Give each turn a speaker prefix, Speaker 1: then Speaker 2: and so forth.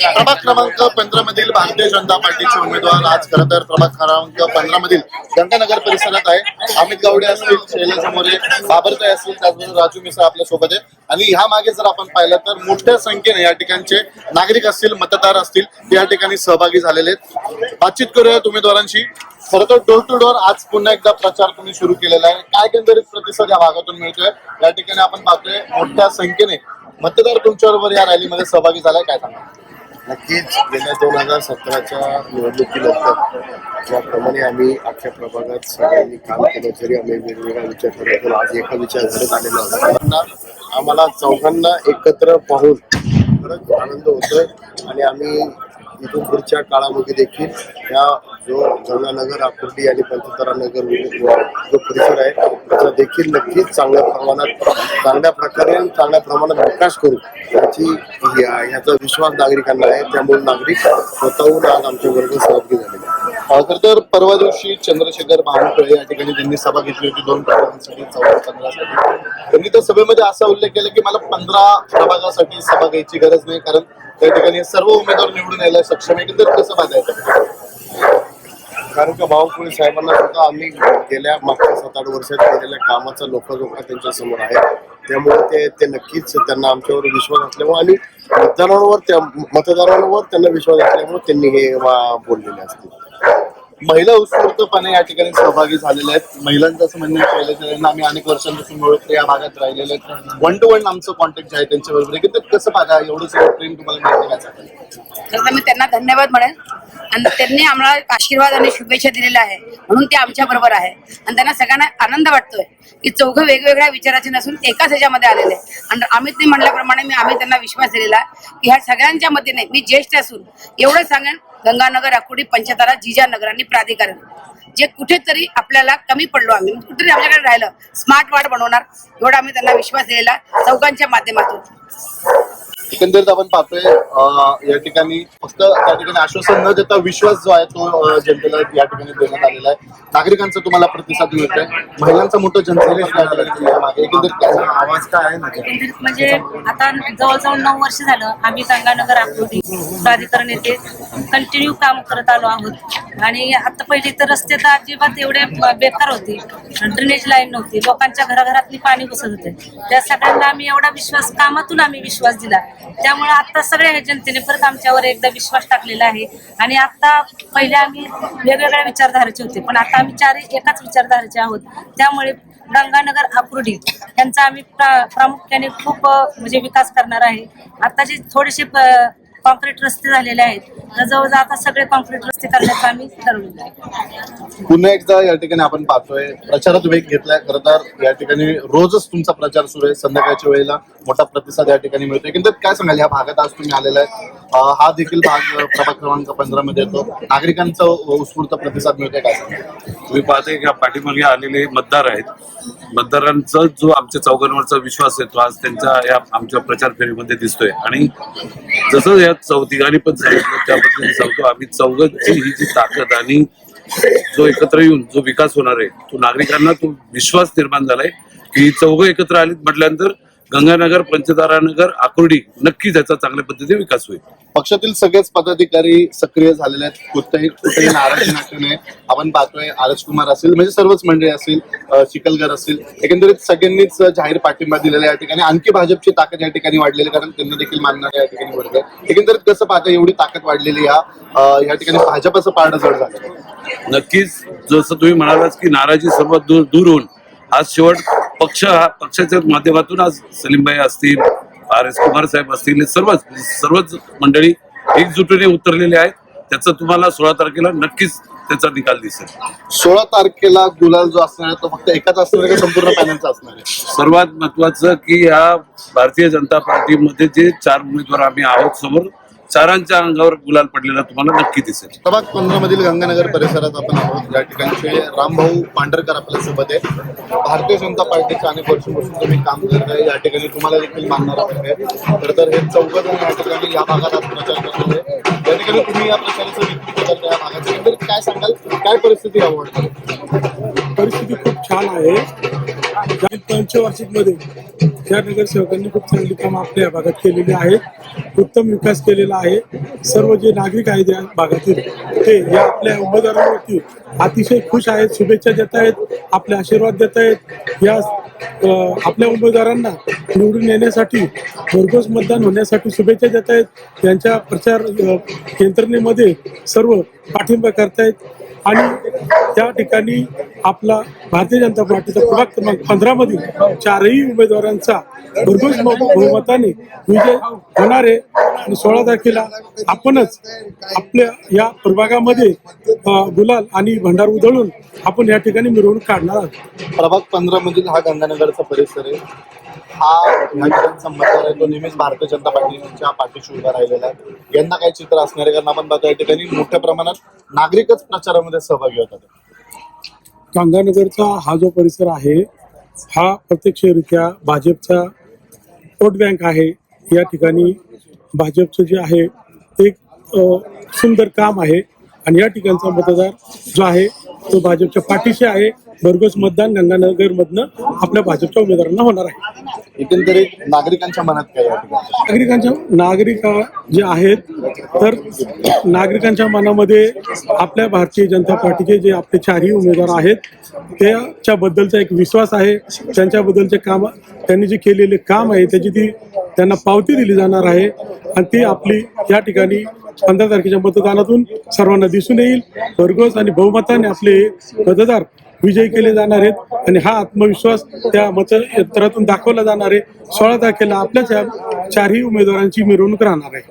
Speaker 1: प्रभाग क्रमांक 15 मधील भारतीय जनता पार्टीचे उमेदवार आज खरं तर प्रभाग क्रमांक 15 मधील गंगानगर परिसरात आहे। अमित गावडे असतील, शैलेश मोरे, बाबरताई असतील, त्याचबरोबर राजू मिश्रा आपल्या सोबत आहे। आणि ह्या मागे जर आपण पाहिलं तर मोठ्या संख्येने या ठिकाणचे नागरिक असतील, मतदार असतील, या ठिकाणी सहभागी झालेले आहेत। बातचीत करूयात उमेदवारांशी। खरं तर डोर टू डोर आज पुन्हा एकदा प्रचार तुम्ही सुरू केलेला आहे, काय एकंदरीत प्रतिसाद या भागातून मिळतोय? या ठिकाणी आपण पाहतोय मोठ्या संख्येने मतदार तुमच्याबरोबर या रॅलीमध्ये सहभागी झालाय, काय सांगा?
Speaker 2: नक्कीच गेल्या 2017च्या निवडणुकीनंतर ज्याप्रमाणे आम्ही अख्ख्या प्रभागात सगळ्यांनी काम केलं, जरी आम्ही वेगवेगळ्या विचारधारेतून आज एका विचारधारेत आलेलो आहोत, आम्हाला चौघांना एकत्र पाहून खरंच आनंद होतोय। आणि आम्ही इथून पुढच्या काळामध्ये देखील या जो गंगानगर, आकुर्डी आणि पंचतारा नगर जो परिसर आहे त्याचा देखील नक्कीच चांगल्या प्रकारे चांगल्या प्रमाणात विकास करू याचा विश्वास नागरिकांना आहे। त्यामुळे नागरिक स्वतःहून आज आमच्या वर्ग सहभागी झालेले आहेत।
Speaker 1: खरं तर परवा दिवशी चंद्रशेखर बावनकुळे या ठिकाणी त्यांनी सभा घेतली होती 2 प्रभागांसाठी, 14-15 साठी। त्यांनी त्या सभेमध्ये असा उल्लेख केला की मला 15 प्रभागासाठी सभा घ्यायची गरज नाही, कारण त्या ठिकाणी सर्व उमेदवार निवडून यायला सक्षम आहे। तर कसं पाहताय?
Speaker 2: कारण का बावनकुळे साहेबांना सुद्धा आम्ही गेल्या मागच्या 7-8 वर्षात केलेल्या कामाचा लोकाजोखा त्यांच्या समोर आहे। त्यामुळे ते नक्कीच त्यांना आमच्यावर विश्वास असल्यामुळे आणि मतदारांवर त्यांना विश्वास असल्यामुळे त्यांनी हे बोललेले असतील।
Speaker 1: महिला उत्स्फूर्तपणे या ठिकाणी सहभागी झालेल्या आहेत। महिलांचं असं म्हणणं केलं, आम्ही अनेक वर्षांपासून ओळखतो, या भागात राहिलेले आहेत, 1 to 1 आमचं कॉन्टॅक्ट जे आहे त्यांच्याबरोबर आहे। तर कसं पाहता एवढं सगळं प्रेम तुम्हाला मिळते?
Speaker 3: तर मी त्यांना धन्यवाद म्हणेन, आणि त्यांनी आम्हाला आशीर्वाद आणि शुभेच्छा दिलेल्या आहे म्हणून ते आमच्या बरोबर आहे। आणि त्यांना सगळ्यांना आनंद वाटतोय की चौघं वेगवेगळ्या विचाराचे नसून एकाच ह्याच्यामध्ये आलेले आहे। आणि अमितने म्हटल्याप्रमाणे आम्ही त्यांना विश्वास दिलेला की ह्या सगळ्यांच्या मध्येने मी ज्येष्ठ असून एवढं सांगेन, गंगानगर, आकुर्डी, पंचतारा, जिजानगर आणि प्राधिकरण जे कुठेतरी आपल्याला कमी पडलो, आम्ही कुठेतरी आमच्याकडे राहिलं, स्मार्ट वार्ड बनवणार, एवढा आम्ही त्यांना विश्वास दिलेला चौघांच्या माध्यमातून।
Speaker 1: एकंदरीत आपण पाहतोय या ठिकाणी फक्त त्या ठिकाणी आश्वासन न देता विश्वास जो आहे तो जनतेला या ठिकाणी देण्यात आलेला आहे। नागरिकांचा तुम्हाला प्रतिसाद मिळतोय, महिलांचा मोठं जनसंदेश एकंदरीत
Speaker 2: आवाज काय आहे ना?
Speaker 4: म्हणजे आता जवळजवळ 9 वर्ष झालं आम्ही गंगानगर, आकुर्डी प्राधिकरण येथे कंटिन्यू काम करत आलो आहोत। आणि आता पहिली तर रस्ते तर अजिबात एवढे बेकार होते, ड्रेनेज लाईन नव्हती, लोकांच्या घराघरातली पाणी घुसत होते। त्या सगळ्यांना आम्ही एवढा विश्वास, कामातून आम्ही विश्वास दिला, त्यामुळे आता सगळ्या जनतेने परत आमच्यावर एकदा विश्वास टाकलेला आहे। आणि आता पहिले आम्ही वेगवेगळ्या विचारधारेचे होते, पण आता आम्ही 4 एकाच विचारधारेचे आहोत। त्यामुळे गंगानगर, आकुर्डी यांचा आम्ही प्रामुख्याने खूप म्हणजे विकास करणार आहे। आता जे थोडेसे कॉन्क्रीट रस्ते झालेले आहेत, जवळजवळ आता सगळे कॉन्क्रीट रस्ते करण्याचं आम्ही ठरवलेलं आहे।
Speaker 1: पुन्हा एकदा या ठिकाणी आपण पाहतोय प्रचारात वेग घेतलाय। खरं तर या ठिकाणी रोजच तुमचा प्रचार सुरू आहे, संध्याकाळच्या वेळेला मोठा प्रतिसाद या ठिकाणी मिळतोय। एकंदरीत काय सांगाल, या भागात आज तुम्ही आलेला आहे, हा देखील भाग प्रभाग क्रमांक 15 मध्ये येतो, नागरिकांचा उत्स्फूर्त प्रतिसाद मिळतोय, काय सांगाल?
Speaker 5: तुम्ही पाहताय की मागे आलेले मतदार आहेत, मतदारांचा जो आमच्या चौघांवरचा विश्वास आहे तो आज त्यांच्या या आमच्या प्रचार फेरीमध्ये दिसतोय। आणि जसं या चौघांनी पण सांगितलं त्या पद्धतीने सांगतो, आम्ही चौघांची ही जी ताकद आणि जो एकत्र येऊन जो विकास होणार आहे तो नागरिकांना तो विश्वास निर्माण झालाय की चौघं एकत्र आलीत म्हटल्यानंतर गंगानगर, पंचतारा नगर, आकुर्डी नक्कीच याचा चांगल्या पद्धतीने विकास होईल।
Speaker 1: पक्षातील सगळेच पदाधिकारी सक्रिय झालेले आहेत, कुठेही नाराजी नाही। आपण पाहतोय आरजकुमार असेल, म्हणजे सर्वच मंडळी असतील, चिखलकर असतील, एकंदरीत सगळ्यांनीच जाहीर पाठिंबा दिलेला या ठिकाणी। आणखी भाजपची ताकद या ठिकाणी वाढलेली, कारण त्यांना देखील मानणारे या ठिकाणी वर्ग आहे। एकंदरीत कसं पाहता एवढी ताकद वाढलेली या ठिकाणी भाजपचं पारडं जड झालं?
Speaker 5: नक्कीच जसं तुम्ही म्हणालात की नाराजी सर्वात दूर होऊन आज शेवट पक्षाच्या माध्यमातून आज सलीमभाई असतील, RS कुमार साहेब असतील, सर्वच मंडळी एकजुटीने उतरलेले आहेत। त्याचा तुम्हाला 16 तारखेला नक्कीच त्याचा निकाल दिसेल।
Speaker 1: 16 तारखेला गुलाल जो असणार आहे तो फक्त एकाच असणार आहे, संपूर्ण पॅनलचा असणार आहे?
Speaker 5: सर्वात महत्वाचं की या भारतीय जनता पार्टीमध्ये जे 4 उमेदवार आम्ही आहोत समोर, 4च्या अंगावर गुलाल पडलेला तुम्हाला नक्की दिसेल।
Speaker 1: प्रभाग 15 मधील गंगानगर परिसरात आपण आहोत, या ठिकाणचे रामभाऊ पांढरकर आपल्या सोबत आहे। भारतीय जनता पार्टीच्या अनेक वर्षांपासून तुम्ही काम करत आहे, या ठिकाणी तुम्हाला देखील मानणार आहे। खरं तर हे 4 जण या ठिकाणी या भागात आज प्रचार करत आहे, या ठिकाणी तुम्ही या प्रचाराचं नेतृत्व करता या भागाचं, काय सांगाल, काय परिस्थिती आवडते?
Speaker 6: परिस्थिती खूप छान आहे। या पंचवार्षिकमध्ये या नगरसेवकांनी खूप चांगली कामं आपल्या भागात केलेली आहेत. उत्तम विकास केलेला आहे. सर्व जे नागरिक आहेत या भागातील ते या आपल्या उमेदवारांवरती अतिशय खुश आहेत, शुभेच्छा देत आहेत, आपले आशीर्वाद देत आहेत. या आपल्या उमेदवारांना निवडून येण्यासाठी भरघोस मतदान होण्यासाठी शुभेच्छा देत आहेत. त्यांच्या प्रचार यंत्रणेमध्ये सर्व पाठिंबा करतायत आणि त्या ठिकाणी आपला भारतीय जनता पार्टीचा प्रभाग क्रमांक 15 मधील चारही उमेदवारांचा भरघोस बहुमताने विजय होणार आहे. आणि 16 तारखेला आपणच आपल्या या प्रभागामध्ये गुलाल आणि भंडार उधळून आपण या ठिकाणी मिरवणूक काढणार आहोत.
Speaker 1: प्रभाग 15 मधील हा गंगानगरचा परिसर आहे. हा ह्या ठिकाणचा मतदार आहे तो नेहमीच भारतीय जनता पार्टीच्या पाठीशी उभा राहिलेला आहे. यंदा काय चित्र असणार आहे कारण आपण बघा या ठिकाणी मोठ्या प्रमाणात नागरिकच प्रचारामध्ये सहभागी होतात.
Speaker 6: गंगानगरचा हा जो परिसर आहे हा प्रत्यक्षरित्या भाजपचा वोट बँक आहे. या ठिकाणी भाजपचं जे आहे एक सुंदर काम आहे आणि या ठिकाणचा मतदार जो आहे तो भाजपच्या पाठीशी आहे. भरघोस मतदान गंगानगर मधनं आपल्या भाजपच्या उमेदवारांना होणार आहे.
Speaker 1: एकंदरीत नागरिकांच्या मनात काय या ठिकाणी
Speaker 6: नागरिक जे आहेत तर नागरिकांच्या मनामध्ये आपल्या भारतीय जनता पार्टीचे जे आपले चारही उमेदवार आहेत त्याच्याबद्दलचा एक विश्वास आहे. त्यांच्याबद्दलचे काम त्यांनी जे केलेले काम आहे त्याची ती त्यांना पावती दिली जाणार आहे आणि ती आपली या ठिकाणी 15 तारखेच्या मतदानातून सर्वांना दिसून येईल. भरघोस आणि बहुमताने आपले मतदार विजयी केले जाणार आहेत आणि हा आत्मविश्वास त्या मतयंत्रातून दाखवला जाणार आहे. 16 तारखेला आपल्या चारही उमेदवारांची मिरवणूक राहणार आहे.